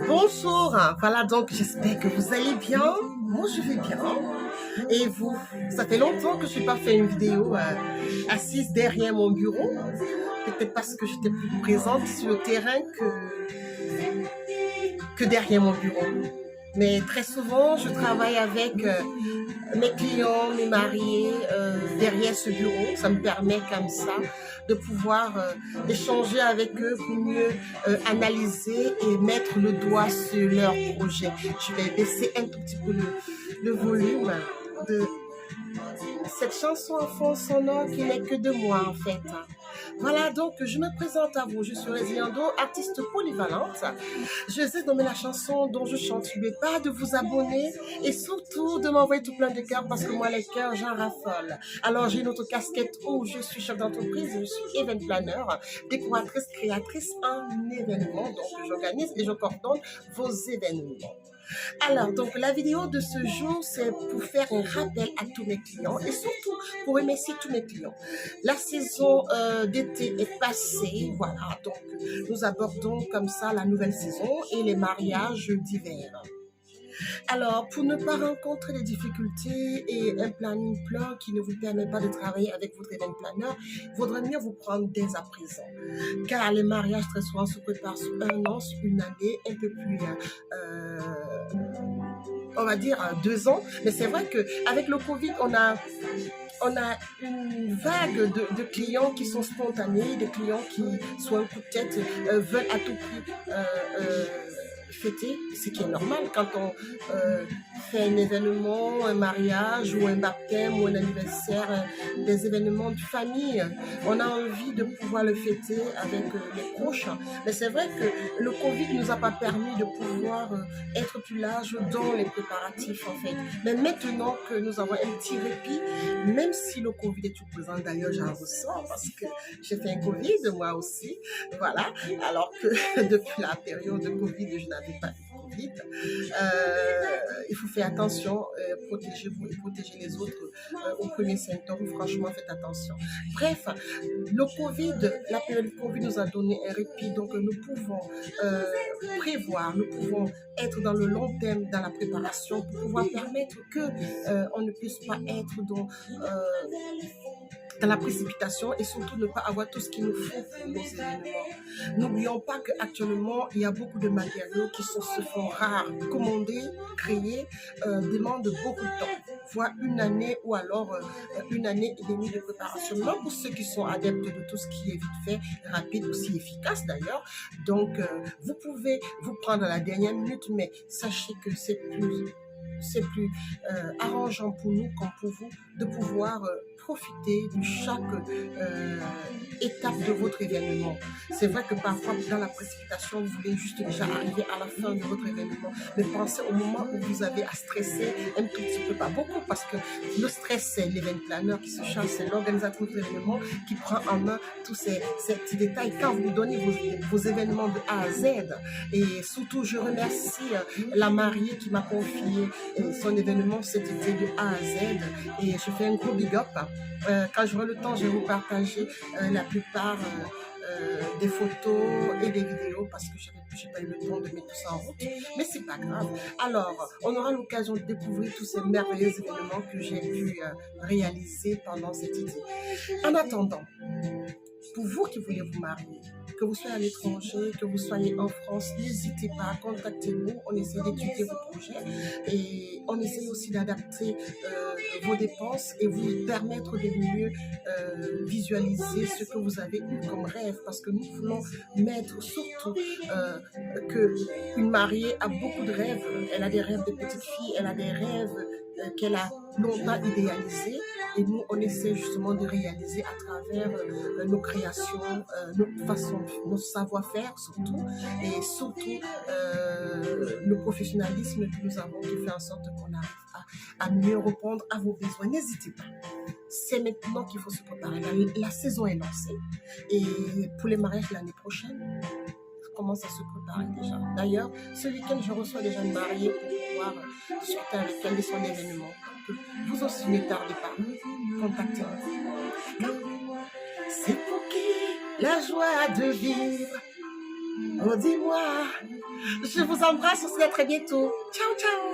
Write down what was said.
Bonjour, voilà donc j'espère que vous allez bien. Moi je vais bien. Et vous, ça fait longtemps que je n'ai pas fait une vidéo assise derrière mon bureau. Peut-être parce que j'étais plus présente sur le terrain que derrière mon bureau. Mais très souvent, je travaille avec mes clients, mes mariés derrière ce bureau. Ça me permet comme ça de pouvoir échanger avec eux pour mieux analyser et mettre le doigt sur leur projet. Je vais baisser un tout petit peu le volume de cette chanson en fond sonore qui n'est que de moi en fait. Voilà, donc je me présente à vous. Je suis Résiliando, artiste polyvalente. Je vous ai nommé la chanson dont je chante. N'oubliez pas de vous abonner et surtout de m'envoyer tout plein de cœurs parce que moi, les cœurs, j'en raffole. Alors, j'ai une autre casquette où je suis chef d'entreprise, je suis event planner, décoratrice, créatrice en événements. Donc, j'organise et je coordonne vos événements. Alors, donc la vidéo de ce jour, c'est pour faire un rappel à tous mes clients et surtout pour remercier tous mes clients. La saison d'été est passée, voilà, donc nous abordons comme ça la nouvelle saison et les mariages d'hiver. Alors, pour ne pas rencontrer des difficultés et un planning plein qui ne vous permet pas de travailler avec votre event planner, il vaudrait mieux vous prendre dès à présent. Car les mariages, très souvent, se préparent sur un an, sur une année, un peu plus, on va dire, 2 ans. Mais c'est vrai qu'avec le Covid, on a une vague de clients qui sont spontanés, des clients qui, soit un coup de tête, veulent à tout prix fêter, ce qui est normal quand on fait un événement, un mariage ou un baptême ou un anniversaire, des événements de famille. On a envie de pouvoir le fêter avec les proches. Mais c'est vrai que le Covid ne nous a pas permis de pouvoir être plus large dans les préparatifs en fait. Mais maintenant que nous avons un petit répit, même si le Covid est tout présent, d'ailleurs j'en ressens parce que j'ai fait un Covid moi aussi, voilà, alors que depuis la période de Covid, je n'avais pas eu Covid. Il faut faire attention, protégez-vous et protégez les autres aux premiers symptômes. Franchement, faites attention. Bref, le Covid, la période Covid nous a donné un répit, donc nous pouvons prévoir, nous pouvons être dans le long terme dans la préparation pour pouvoir permettre que on ne puisse pas être dans la précipitation et surtout ne pas avoir tout ce qu'il nous faut pour nos événements. N'oublions pas qu'actuellement, il y a beaucoup de matériaux qui se font rares. Commander, créer, demande beaucoup de temps, voire une année ou alors une année et demie de préparation. Même pour ceux qui sont adeptes de tout ce qui est vite fait, rapide, aussi efficace d'ailleurs. Donc, vous pouvez vous prendre à la dernière minute, mais sachez que c'est plus arrangeant pour nous comme pour vous de pouvoir profiter de chaque étape de votre événement. C'est vrai que parfois, dans la précipitation, vous voulez juste déjà arriver à la fin de votre événement, mais pensez au moment où vous avez à stresser un tout petit peu, pas beaucoup, parce que le stress, c'est l'event planner qui se charge, c'est l'organisateur de l'événement qui prend en main tous ces petits détails. Quand vous donnez vos événements de A à Z, et surtout, je remercie la mariée qui m'a confié son événement cet été de A à Z, et je fais un gros big up. Quand j'aurai le temps, je vais vous partager la plupart des photos et des vidéos parce que je n'ai pas eu le temps de mettre tout ça en route, mais c'est pas grave. Alors, on aura l'occasion de découvrir tous ces merveilleux événements que j'ai pu réaliser pendant cet été. En attendant, pour vous qui voulez vous marier, que vous soyez à l'étranger, que vous soyez en France, n'hésitez pas, contactez-nous, on essaie d'étudier vos projets et on essaie aussi d'adapter vos dépenses et vous permettre de mieux visualiser ce que vous avez eu comme rêve parce que nous voulons mettre surtout qu'une mariée a beaucoup de rêves, elle a des rêves de petite fille, elle a des rêves qu'elle a longtemps idéalisés et nous on essaie justement de réaliser à travers nos créations, notre façon, notre savoir-faire surtout et surtout le professionnalisme que nous avons qui fait en sorte qu'on arrive à mieux répondre à vos besoins. N'hésitez pas. C'est maintenant qu'il faut se préparer. La saison est lancée et pour les mariages l'année prochaine, commence à se préparer déjà. D'ailleurs, ce week-end, je reçois déjà une mariée pour pouvoir discuter avec elle de son événement. Donc, vous aussi, ne tardez pas. Contactez-moi. C'est pour qui la joie de vivre Oh, dis-moi. Je vous embrasse aussi, à très bientôt. Ciao, ciao.